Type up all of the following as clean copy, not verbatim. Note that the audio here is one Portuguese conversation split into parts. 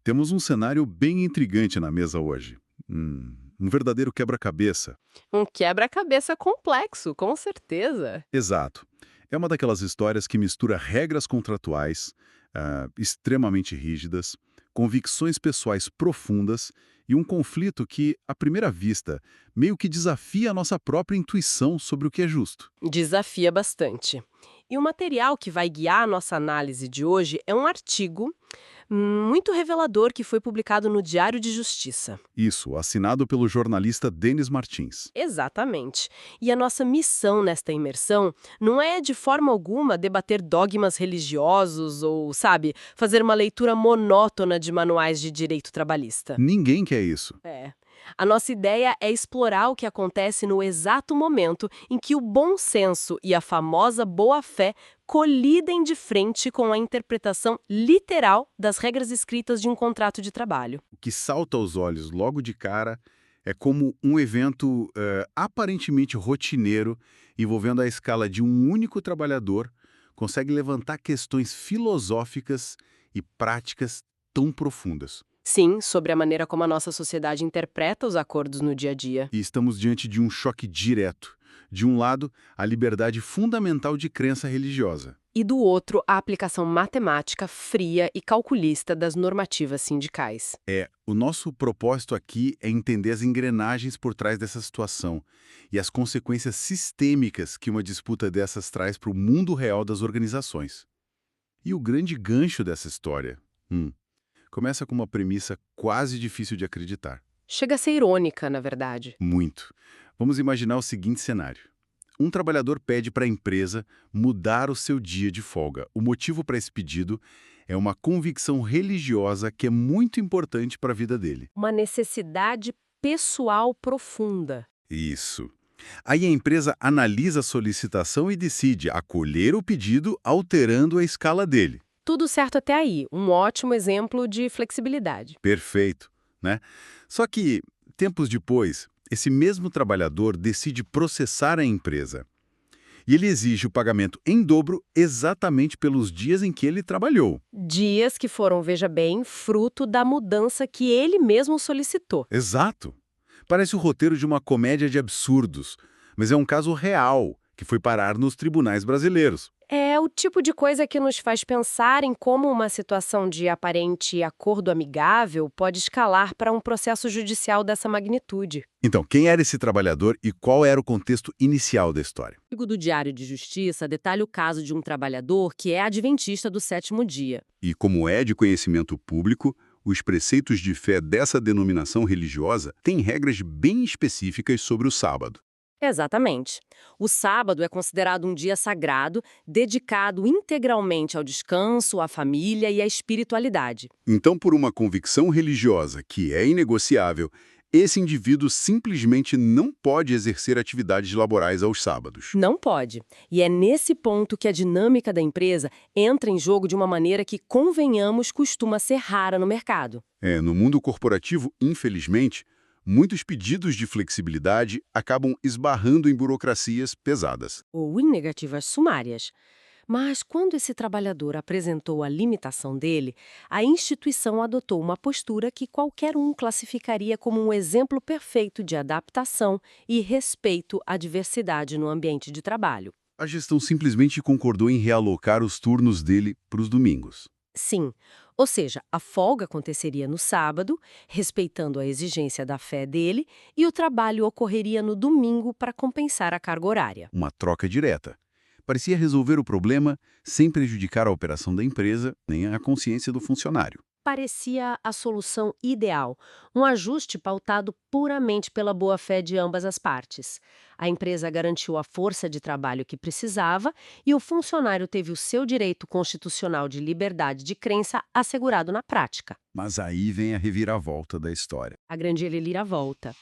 Temos um cenário bem intrigante na mesa hoje. Um verdadeiro quebra-cabeça. Um quebra-cabeça complexo, com certeza. Exato. É uma daquelas histórias que mistura regras contratuais, extremamente rígidas, convicções pessoais profundas e um conflito que, à primeira vista, meio que desafia a nossa própria intuição sobre o que é justo. Desafia bastante. E o material que vai guiar a nossa análise de hoje é um artigo muito revelador que foi publicado no Diário de Justiça. Isso, assinado pelo jornalista Denis Martins. Exatamente. E a nossa missão nesta imersão não é de forma alguma debater dogmas religiosos ou, sabe, fazer uma leitura monótona de manuais de direito trabalhista. Ninguém quer isso. É. A nossa ideia é explorar o que acontece no exato momento em que o bom senso e a famosa boa-fé colidem de frente com a interpretação literal das regras escritas de um contrato de trabalho. O que salta aos olhos logo de cara é como um evento aparentemente rotineiro, envolvendo a escala de um único trabalhador, consegue levantar questões filosóficas e práticas tão profundas. Sim, sobre a maneira como a nossa sociedade interpreta os acordos no dia a dia. E estamos diante de um choque direto. De um lado, a liberdade fundamental de crença religiosa. E do outro, a aplicação matemática fria e calculista das normativas sindicais. O nosso propósito aqui é entender as engrenagens por trás dessa situação e as consequências sistêmicas que uma disputa dessas traz para o mundo real das organizações. E o grande gancho dessa história começa com uma premissa quase difícil de acreditar. Chega a ser irônica, na verdade. Muito. Vamos imaginar o seguinte cenário. Um trabalhador pede para a empresa mudar o seu dia de folga. O motivo para esse pedido é uma convicção religiosa que é muito importante para a vida dele. Uma necessidade pessoal profunda. Isso. Aí a empresa analisa a solicitação e decide acolher o pedido alterando a escala dele. Tudo certo até aí, um ótimo exemplo de flexibilidade. Perfeito, né? Só que, tempos depois, esse mesmo trabalhador decide processar a empresa. E ele exige o pagamento em dobro exatamente pelos dias em que ele trabalhou. Dias que foram, veja bem, fruto da mudança que ele mesmo solicitou. Exato. Parece o roteiro de uma comédia de absurdos, mas é um caso real que foi parar nos tribunais brasileiros. É o tipo de coisa que nos faz pensar em como uma situação de aparente acordo amigável pode escalar para um processo judicial dessa magnitude. Então, quem era esse trabalhador e qual era o contexto inicial da história? O artigo do Diário de Justiça detalha o caso de um trabalhador que é adventista do sétimo dia. E como é de conhecimento público, os preceitos de fé dessa denominação religiosa têm regras bem específicas sobre o sábado. Exatamente. O sábado é considerado um dia sagrado, dedicado integralmente ao descanso, à família e à espiritualidade. Então, por uma convicção religiosa que é inegociável, esse indivíduo simplesmente não pode exercer atividades laborais aos sábados. Não pode. E é nesse ponto que a dinâmica da empresa entra em jogo de uma maneira que, convenhamos, costuma ser rara no mercado. No mundo corporativo, infelizmente, muitos pedidos de flexibilidade acabam esbarrando em burocracias pesadas. Ou em negativas sumárias. Mas quando esse trabalhador apresentou a limitação dele, a instituição adotou uma postura que qualquer um classificaria como um exemplo perfeito de adaptação e respeito à diversidade no ambiente de trabalho. A gestão simplesmente concordou em realocar os turnos dele para os domingos. Sim, ou seja, a folga aconteceria no sábado, respeitando a exigência da fé dele, e o trabalho ocorreria no domingo para compensar a carga horária. Uma troca direta. Parecia resolver o problema sem prejudicar a operação da empresa nem a consciência do funcionário. Parecia a solução ideal, um ajuste pautado puramente pela boa-fé de ambas as partes. A empresa garantiu a força de trabalho que precisava e o funcionário teve o seu direito constitucional de liberdade de crença assegurado na prática. Mas aí vem a reviravolta da história. A grande reviravolta.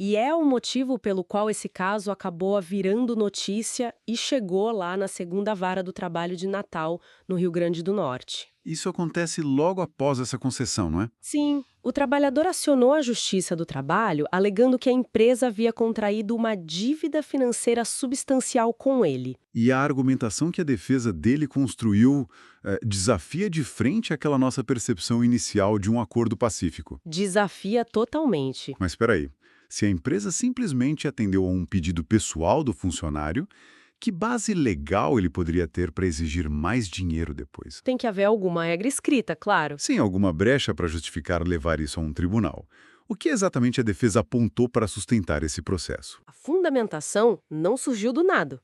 E é o motivo pelo qual esse caso acabou virando notícia e chegou lá na segunda vara do trabalho de Natal, no Rio Grande do Norte. Isso acontece logo após essa concessão, não é? Sim, o trabalhador acionou a Justiça do Trabalho alegando que a empresa havia contraído uma dívida financeira substancial com ele. E a argumentação que a defesa dele construiu desafia de frente aquela nossa percepção inicial de um acordo pacífico. Desafia totalmente. Mas espera aí, se a empresa simplesmente atendeu a um pedido pessoal do funcionário, que base legal ele poderia ter para exigir mais dinheiro depois? Tem que haver alguma regra escrita, claro. Sem alguma brecha para justificar levar isso a um tribunal. O que exatamente a defesa apontou para sustentar esse processo? A fundamentação não surgiu do nada.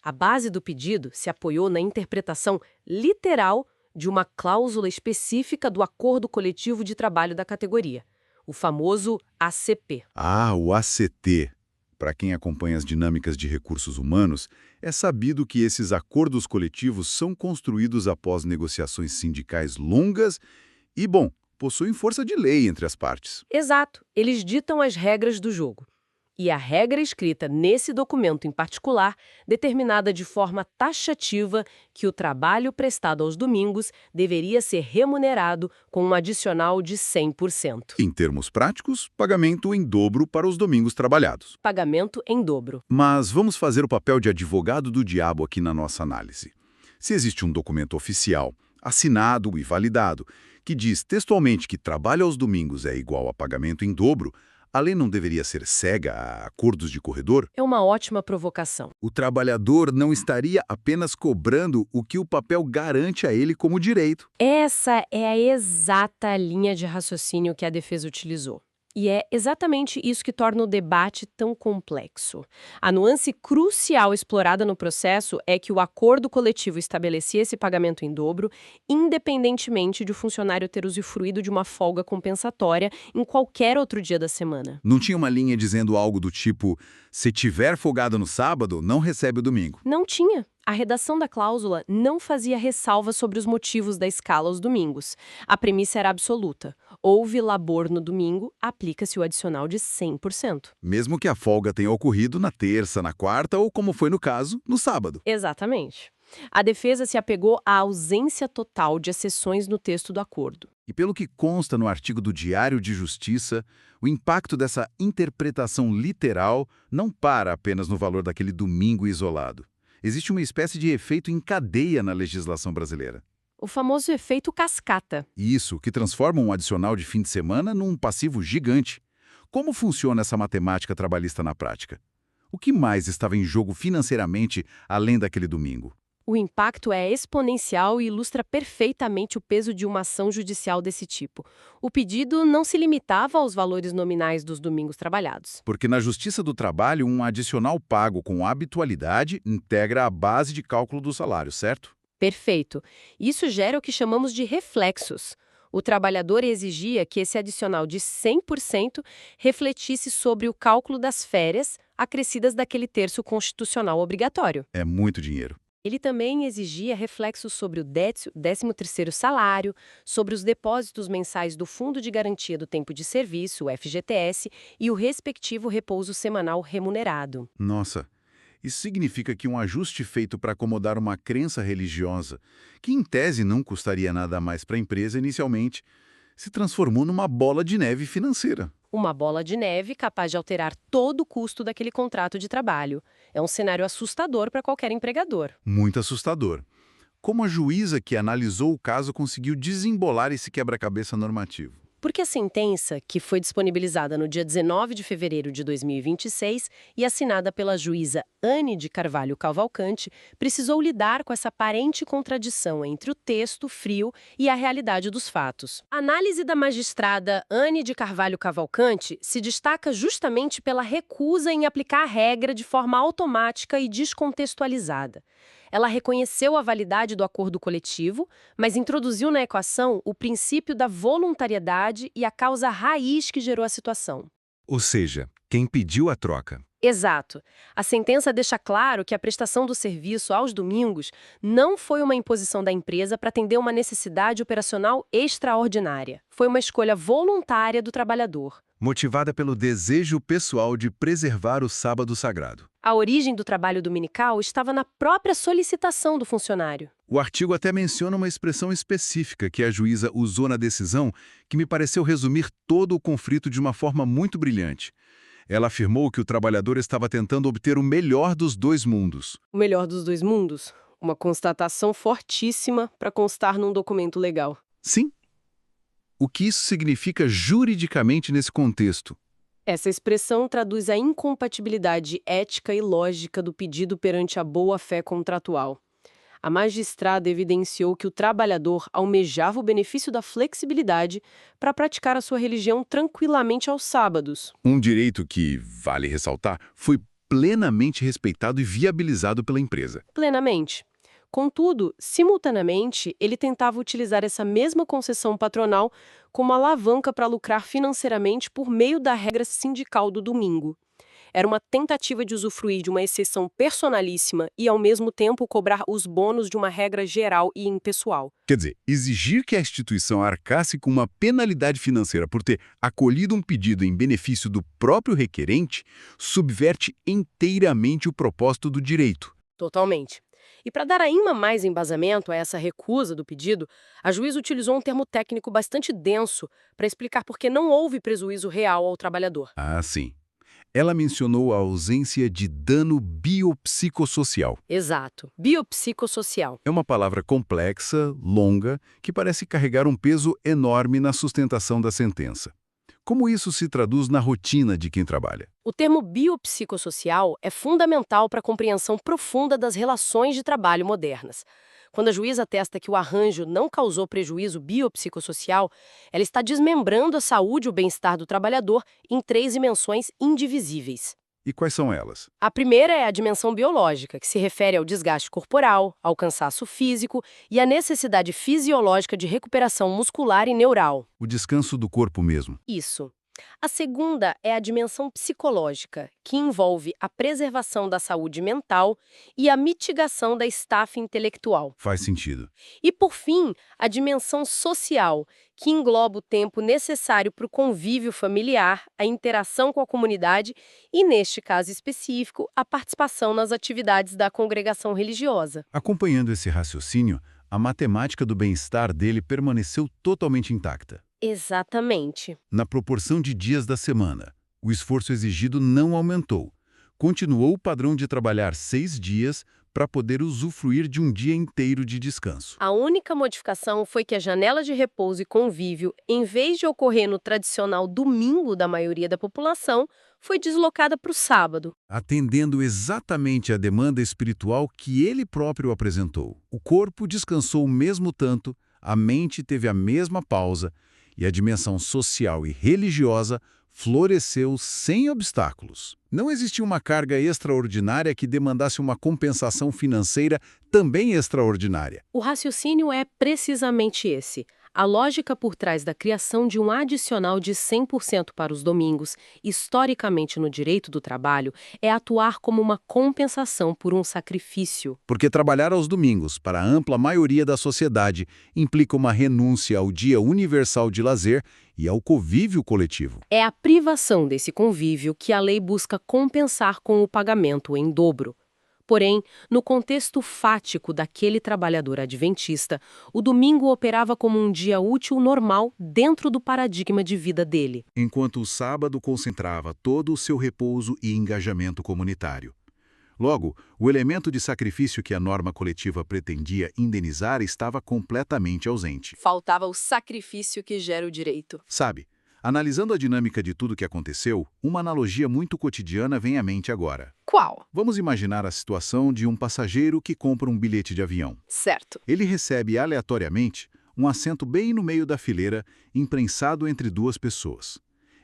A base do pedido se apoiou na interpretação literal de uma cláusula específica do Acordo Coletivo de Trabalho da categoria, o famoso ACP. Ah, o ACT. Para quem acompanha as dinâmicas de recursos humanos, é sabido que esses acordos coletivos são construídos após negociações sindicais longas e, bom, possuem força de lei entre as partes. Exato, eles ditam as regras do jogo. E a regra escrita nesse documento em particular, determinada de forma taxativa que o trabalho prestado aos domingos deveria ser remunerado com um adicional de 100%. Em termos práticos, pagamento em dobro para os domingos trabalhados. Pagamento em dobro. Mas vamos fazer o papel de advogado do diabo aqui na nossa análise. Se existe um documento oficial, assinado e validado, que diz textualmente que trabalho aos domingos é igual a pagamento em dobro, a lei não deveria ser cega a acordos de corredor? É uma ótima provocação. O trabalhador não estaria apenas cobrando o que o papel garante a ele como direito. Essa é a exata linha de raciocínio que a defesa utilizou. E é exatamente isso que torna o debate tão complexo. A nuance crucial explorada no processo é que o acordo coletivo estabelecia esse pagamento em dobro, independentemente de o funcionário ter usufruído de uma folga compensatória em qualquer outro dia da semana. Não tinha uma linha dizendo algo do tipo, se tiver folgado no sábado, não recebe o domingo. Não tinha. A redação da cláusula não fazia ressalva sobre os motivos da escala aos domingos. A premissa era absoluta. Houve labor no domingo, aplica-se o adicional de 100%. Mesmo que a folga tenha ocorrido na terça, na quarta ou, como foi no caso, no sábado. Exatamente. A defesa se apegou à ausência total de exceções no texto do acordo. E pelo que consta no artigo do Diário de Justiça, o impacto dessa interpretação literal não para apenas no valor daquele domingo isolado. Existe uma espécie de efeito em cadeia na legislação brasileira. O famoso efeito cascata. Isso, que transforma um adicional de fim de semana num passivo gigante. Como funciona essa matemática trabalhista na prática? O que mais estava em jogo financeiramente além daquele domingo? O impacto é exponencial e ilustra perfeitamente o peso de uma ação judicial desse tipo. O pedido não se limitava aos valores nominais dos domingos trabalhados. Porque na Justiça do Trabalho, um adicional pago com habitualidade integra a base de cálculo do salário, certo? Perfeito. Isso gera o que chamamos de reflexos. O trabalhador exigia que esse adicional de 100% refletisse sobre o cálculo das férias acrescidas daquele terço constitucional obrigatório. É muito dinheiro. Ele também exigia reflexos sobre o 13º salário, sobre os depósitos mensais do Fundo de Garantia do Tempo de Serviço, o FGTS, e o respectivo repouso semanal remunerado. Nossa, isso significa que um ajuste feito para acomodar uma crença religiosa, que em tese não custaria nada a mais para a empresa inicialmente, se transformou numa bola de neve financeira. Uma bola de neve capaz de alterar todo o custo daquele contrato de trabalho. É um cenário assustador para qualquer empregador. Muito assustador. Como a juíza que analisou o caso conseguiu desembolar esse quebra-cabeça normativo? Porque a sentença, que foi disponibilizada no dia 19 de fevereiro de 2026 e assinada pela juíza Anne de Carvalho Cavalcante, precisou lidar com essa aparente contradição entre o texto frio e a realidade dos fatos. A análise da magistrada Anne de Carvalho Cavalcante se destaca justamente pela recusa em aplicar a regra de forma automática e descontextualizada. Ela reconheceu a validade do acordo coletivo, mas introduziu na equação o princípio da voluntariedade e a causa raiz que gerou a situação. Ou seja, quem pediu a troca Exato. A sentença deixa claro que a prestação do serviço aos domingos não foi uma imposição da empresa para atender uma necessidade operacional extraordinária. Foi uma escolha voluntária do trabalhador. Motivada pelo desejo pessoal de preservar o sábado sagrado. A origem do trabalho dominical estava na própria solicitação do funcionário. O artigo até menciona uma expressão específica que a juíza usou na decisão que me pareceu resumir todo o conflito de uma forma muito brilhante. Ela afirmou que o trabalhador estava tentando obter o melhor dos dois mundos. O melhor dos dois mundos? Uma constatação fortíssima para constar num documento legal. Sim. O que isso significa juridicamente nesse contexto? Essa expressão traduz a incompatibilidade ética e lógica do pedido perante a boa-fé contratual. A magistrada evidenciou que o trabalhador almejava o benefício da flexibilidade para praticar a sua religião tranquilamente aos sábados. Um direito que, vale ressaltar, foi plenamente respeitado e viabilizado pela empresa. Plenamente. Contudo, simultaneamente, ele tentava utilizar essa mesma concessão patronal como alavanca para lucrar financeiramente por meio da regra sindical do domingo. Era uma tentativa de usufruir de uma exceção personalíssima e, ao mesmo tempo, cobrar os bônus de uma regra geral e impessoal. Quer dizer, exigir que a instituição arcasse com uma penalidade financeira por ter acolhido um pedido em benefício do próprio requerente subverte inteiramente o propósito do direito. Totalmente. E para dar ainda mais embasamento a essa recusa do pedido, a juíza utilizou um termo técnico bastante denso para explicar por que não houve prejuízo real ao trabalhador. Ah, sim. Ela mencionou a ausência de dano biopsicossocial. Exato. Biopsicossocial. É uma palavra complexa, longa, que parece carregar um peso enorme na sustentação da sentença. Como isso se traduz na rotina de quem trabalha? O termo biopsicossocial é fundamental para a compreensão profunda das relações de trabalho modernas. Quando a juíza atesta que o arranjo não causou prejuízo biopsicossocial, ela está desmembrando a saúde e o bem-estar do trabalhador em 3 dimensões indivisíveis. E quais são elas? A primeira é a dimensão biológica, que se refere ao desgaste corporal, ao cansaço físico e à necessidade fisiológica de recuperação muscular e neural. O descanso do corpo mesmo. Isso. A segunda é a dimensão psicológica, que envolve a preservação da saúde mental e a mitigação da estafa intelectual. Faz sentido. E, por fim, a dimensão social, que engloba o tempo necessário para o convívio familiar, a interação com a comunidade e, neste caso específico, a participação nas atividades da congregação religiosa. Acompanhando esse raciocínio, a matemática do bem-estar dele permaneceu totalmente intacta. Exatamente. Na proporção de dias da semana, o esforço exigido não aumentou. Continuou o padrão de trabalhar 6 dias para poder usufruir de um dia inteiro de descanso. A única modificação foi que a janela de repouso e convívio, em vez de ocorrer no tradicional domingo da maioria da população, foi deslocada para o sábado. Atendendo exatamente à demanda espiritual que ele próprio apresentou. O corpo descansou o mesmo tanto, a mente teve a mesma pausa, e a dimensão social e religiosa floresceu sem obstáculos. Não existia uma carga extraordinária que demandasse uma compensação financeira também extraordinária. O raciocínio é precisamente esse. A lógica por trás da criação de um adicional de 100% para os domingos, historicamente no direito do trabalho, é atuar como uma compensação por um sacrifício. Porque trabalhar aos domingos, para a ampla maioria da sociedade, implica uma renúncia ao dia universal de lazer e ao convívio coletivo. É a privação desse convívio que a lei busca compensar com o pagamento em dobro. Porém, no contexto fático daquele trabalhador adventista, o domingo operava como um dia útil normal dentro do paradigma de vida dele. Enquanto o sábado concentrava todo o seu repouso e engajamento comunitário. Logo, o elemento de sacrifício que a norma coletiva pretendia indenizar estava completamente ausente. Faltava o sacrifício que gera o direito. Sabe, analisando a dinâmica de tudo que aconteceu, uma analogia muito cotidiana vem à mente agora. Qual? Vamos imaginar a situação de um passageiro que compra um bilhete de avião. Certo. Ele recebe aleatoriamente um assento bem no meio da fileira, imprensado entre 2 pessoas.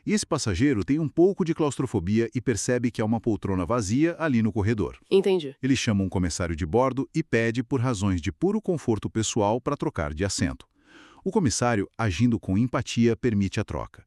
E esse passageiro tem um pouco de claustrofobia e percebe que há uma poltrona vazia ali no corredor. Entendi. Ele chama um comissário de bordo e pede, por razões de puro conforto pessoal, para trocar de assento. O comissário, agindo com empatia, permite a troca.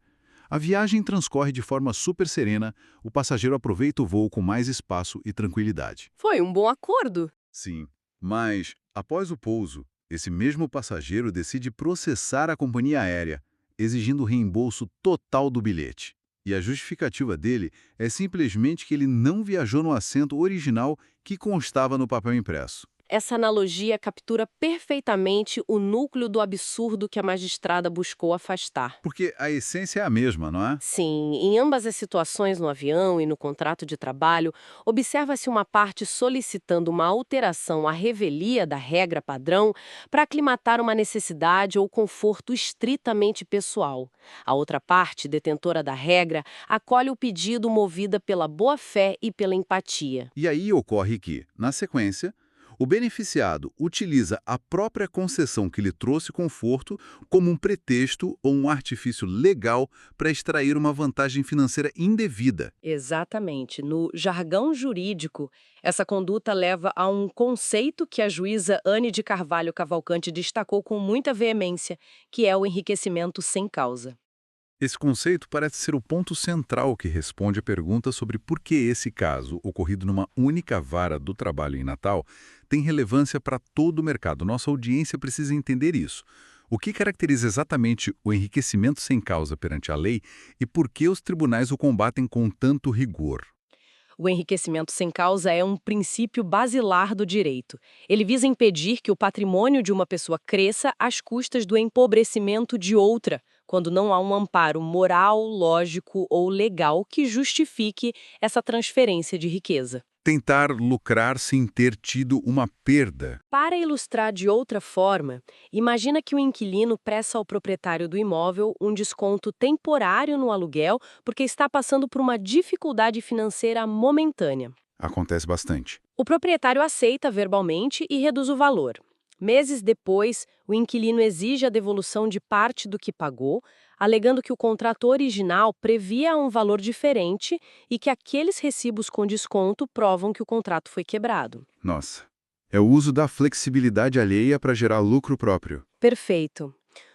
A viagem transcorre de forma super serena, o passageiro aproveita o voo com mais espaço e tranquilidade. Foi um bom acordo. Sim, mas, após o pouso, esse mesmo passageiro decide processar a companhia aérea, exigindo o reembolso total do bilhete. E a justificativa dele é simplesmente que ele não viajou no assento original que constava no papel impresso. Essa analogia captura perfeitamente o núcleo do absurdo que a magistrada buscou afastar. Porque a essência é a mesma, não é? Sim, em ambas as situações no avião e no contrato de trabalho, observa-se uma parte solicitando uma alteração à revelia da regra padrão para aclimatar uma necessidade ou conforto estritamente pessoal. A outra parte, detentora da regra, acolhe o pedido movida pela boa-fé e pela empatia. E aí ocorre que, na sequência, o beneficiado utiliza a própria concessão que lhe trouxe conforto como um pretexto ou um artifício legal para extrair uma vantagem financeira indevida. Exatamente. No jargão jurídico, essa conduta leva a um conceito que a juíza Anne de Carvalho Cavalcante destacou com muita veemência, que é o enriquecimento sem causa. Esse conceito parece ser o ponto central que responde à pergunta sobre por que esse caso, ocorrido numa única vara do trabalho em Natal, tem relevância para todo o mercado. Nossa audiência precisa entender isso. O que caracteriza exatamente o enriquecimento sem causa perante a lei e por que os tribunais o combatem com tanto rigor? O enriquecimento sem causa é um princípio basilar do direito. Ele visa impedir que o patrimônio de uma pessoa cresça às custas do empobrecimento de outra, quando não há um amparo moral, lógico ou legal que justifique essa transferência de riqueza. Tentar lucrar sem ter tido uma perda. Para ilustrar de outra forma, imagina que o inquilino presta ao proprietário do imóvel um desconto temporário no aluguel porque está passando por uma dificuldade financeira momentânea. Acontece bastante. O proprietário aceita verbalmente e reduz o valor. Meses depois, o inquilino exige a devolução de parte do que pagou, alegando que o contrato original previa um valor diferente e que aqueles recibos com desconto provam que o contrato foi quebrado. Nossa, é o uso da flexibilidade alheia para gerar lucro próprio. Perfeito.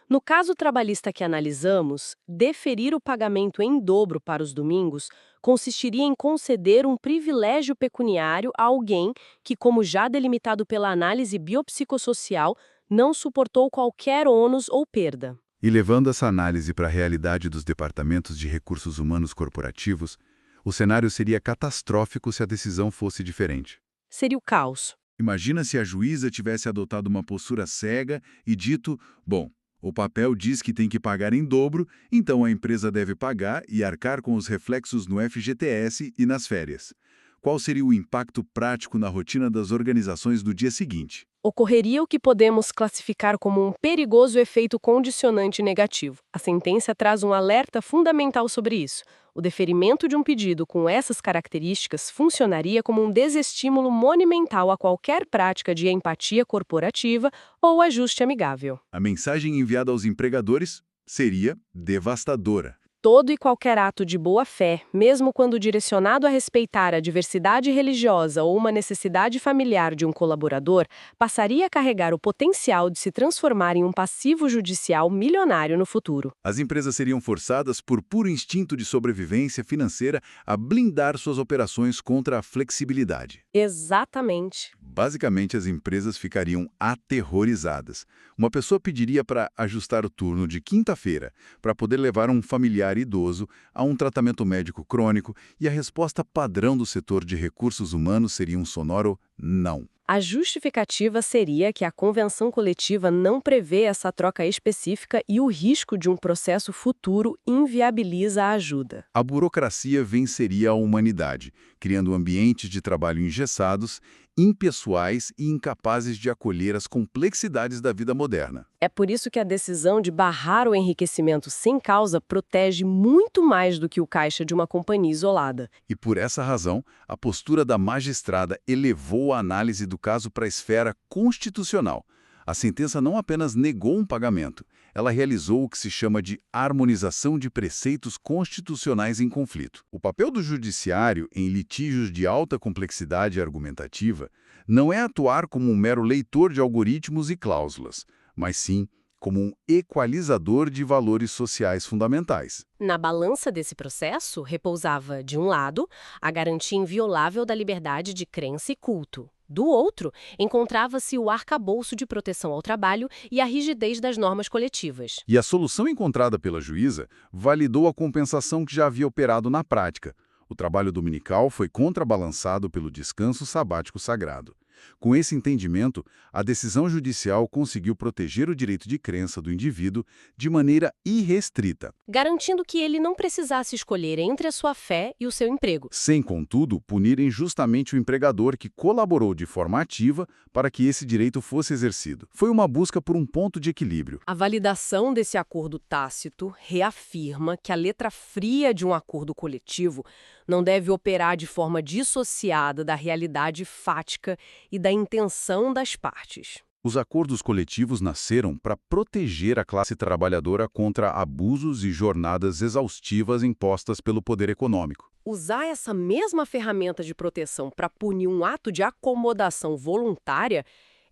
No caso trabalhista que analisamos, deferir o pagamento em dobro para os domingos consistiria em conceder um privilégio pecuniário a alguém que, como já delimitado pela análise biopsicossocial, não suportou qualquer ônus ou perda. E levando essa análise para a realidade dos departamentos de recursos humanos corporativos, o cenário seria catastrófico se a decisão fosse diferente. Seria o caos. Imagina se a juíza tivesse adotado uma postura cega e dito, bom, o papel diz que tem que pagar em dobro, então a empresa deve pagar e arcar com os reflexos no FGTS e nas férias. Qual seria o impacto prático na rotina das organizações do dia seguinte? Ocorreria o que podemos classificar como um perigoso efeito condicionante negativo. A sentença traz um alerta fundamental sobre isso. O deferimento de um pedido com essas características funcionaria como um desestímulo monumental a qualquer prática de empatia corporativa ou ajuste amigável. A mensagem enviada aos empregadores seria devastadora. Todo e qualquer ato de boa-fé, mesmo quando direcionado a respeitar a diversidade religiosa ou uma necessidade familiar de um colaborador, passaria a carregar o potencial de se transformar em um passivo judicial milionário no futuro. As empresas seriam forçadas, por puro instinto de sobrevivência financeira, a blindar suas operações contra a flexibilidade. Exatamente. Basicamente, as empresas ficariam aterrorizadas. Uma pessoa pediria para ajustar o turno de quinta-feira para poder levar um familiar idoso a um tratamento médico crônico e a resposta padrão do setor de recursos humanos seria um sonoro não. A justificativa seria que a convenção coletiva não prevê essa troca específica e o risco de um processo futuro inviabiliza a ajuda. A burocracia venceria a humanidade, criando ambientes de trabalho engessados, impessoais e incapazes de acolher as complexidades da vida moderna. É por isso que a decisão de barrar o enriquecimento sem causa protege muito mais do que o caixa de uma companhia isolada. E por essa razão, a postura da magistrada elevou a análise do caso para a esfera constitucional. A sentença não apenas negou um pagamento, ela realizou o que se chama de harmonização de preceitos constitucionais em conflito. O papel do judiciário em litígios de alta complexidade argumentativa não é atuar como um mero leitor de algoritmos e cláusulas, mas sim como um equalizador de valores sociais fundamentais. Na balança desse processo, repousava, de um lado, a garantia inviolável da liberdade de crença e culto. Do outro, encontrava-se o arcabouço de proteção ao trabalho e a rigidez das normas coletivas. E a solução encontrada pela juíza validou a compensação que já havia operado na prática. O trabalho dominical foi contrabalançado pelo descanso sabático sagrado. Com esse entendimento, a decisão judicial conseguiu proteger o direito de crença do indivíduo de maneira irrestrita, Garantindo que ele não precisasse escolher entre a sua fé e o seu emprego. sem, contudo, punir injustamente o empregador que colaborou de forma ativa para que esse direito fosse exercido. Foi uma busca por um ponto de equilíbrio. A validação desse acordo tácito reafirma que a letra fria de um acordo coletivo não deve operar de forma dissociada da realidade fática e da intenção das partes. Os acordos coletivos nasceram para proteger a classe trabalhadora contra abusos e jornadas exaustivas impostas pelo poder econômico. Usar essa mesma ferramenta de proteção para punir um ato de acomodação voluntária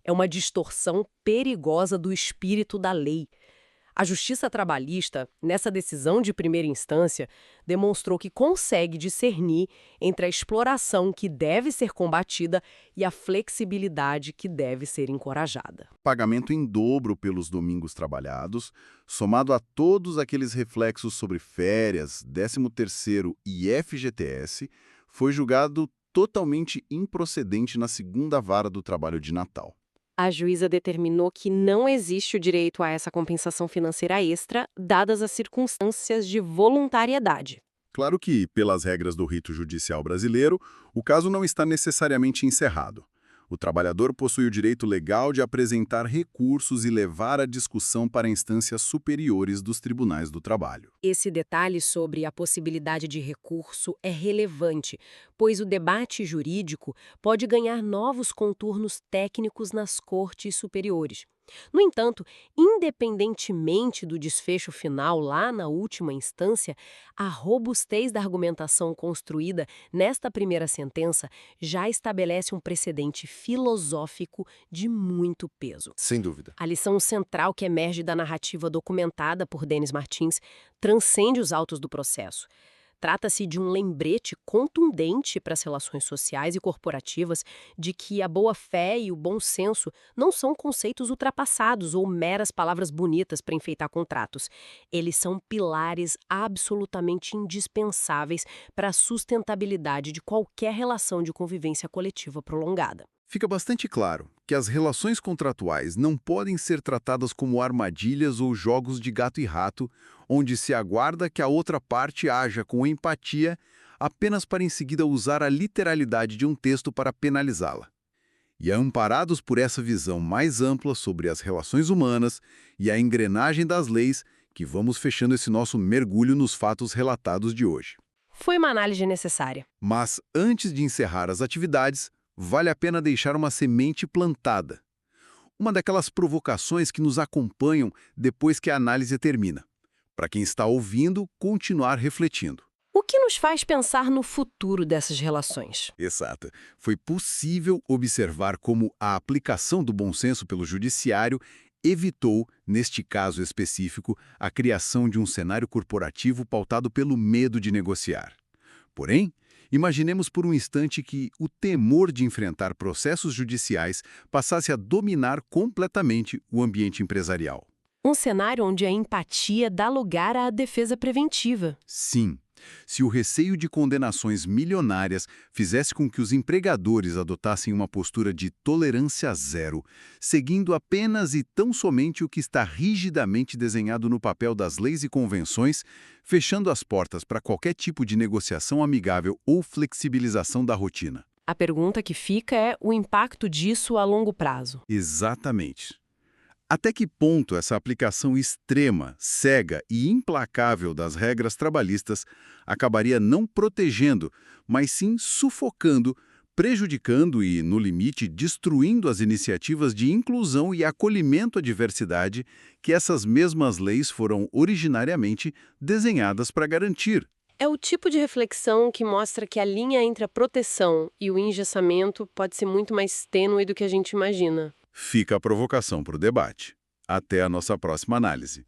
é uma distorção perigosa do espírito da lei. A Justiça Trabalhista, nessa decisão de primeira instância, demonstrou que consegue discernir entre a exploração que deve ser combatida e a flexibilidade que deve ser encorajada. Pagamento em dobro pelos domingos trabalhados, somado a todos aqueles reflexos sobre férias, 13º e FGTS, foi julgado totalmente improcedente na segunda vara do trabalho de Natal. A juíza determinou que não existe o direito a essa compensação financeira extra, dadas as circunstâncias de voluntariedade. Claro que, pelas regras do rito judicial brasileiro, o caso não está necessariamente encerrado. O trabalhador possui o direito legal de apresentar recursos e levar a discussão para instâncias superiores dos tribunais do trabalho. Esse detalhe sobre a possibilidade de recurso é relevante, pois o debate jurídico pode ganhar novos contornos técnicos nas cortes superiores. No entanto, independentemente do desfecho final lá na última instância, a robustez da argumentação construída nesta primeira sentença já estabelece um precedente filosófico de muito peso. Sem dúvida. A lição central que emerge da narrativa documentada por Denis Martins transcende os autos do processo. Trata-se de um lembrete contundente para as relações sociais e corporativas de que a boa-fé e o bom senso não são conceitos ultrapassados ou meras palavras bonitas para enfeitar contratos. Eles são pilares absolutamente indispensáveis para a sustentabilidade de qualquer relação de convivência coletiva prolongada. Fica bastante claro que as relações contratuais não podem ser tratadas como armadilhas ou jogos de gato e rato, onde se aguarda que a outra parte haja com empatia apenas para em seguida usar a literalidade de um texto para penalizá-la. E amparados por essa visão mais ampla sobre as relações humanas e a engrenagem das leis, que vamos fechando esse nosso mergulho nos fatos relatados de hoje. Foi uma análise necessária. Mas antes de encerrar as atividades, vale a pena deixar uma semente plantada. Uma daquelas provocações que nos acompanham depois que a análise termina. Para quem está ouvindo, continuar refletindo. O que nos faz pensar no futuro dessas relações? Exato. Foi possível observar como a aplicação do bom senso pelo judiciário evitou, neste caso específico, a criação de um cenário corporativo pautado pelo medo de negociar. Porém, imaginemos por um instante que o temor de enfrentar processos judiciais passasse a dominar completamente o ambiente empresarial. Um cenário onde a empatia dá lugar à defesa preventiva. Sim, se o receio de condenações milionárias fizesse com que os empregadores adotassem uma postura de tolerância zero, seguindo apenas e tão somente o que está rigidamente desenhado no papel das leis e convenções, fechando as portas para qualquer tipo de negociação amigável ou flexibilização da rotina. A pergunta que fica é o impacto disso a longo prazo. Exatamente. Até que ponto essa aplicação extrema, cega e implacável das regras trabalhistas acabaria não protegendo, mas sim sufocando, prejudicando e, no limite, destruindo as iniciativas de inclusão e acolhimento à diversidade que essas mesmas leis foram originariamente desenhadas para garantir? É o tipo de reflexão que mostra que a linha entre a proteção e o engessamento pode ser muito mais tênue do que a gente imagina. Fica a provocação para o debate. Até a nossa próxima análise.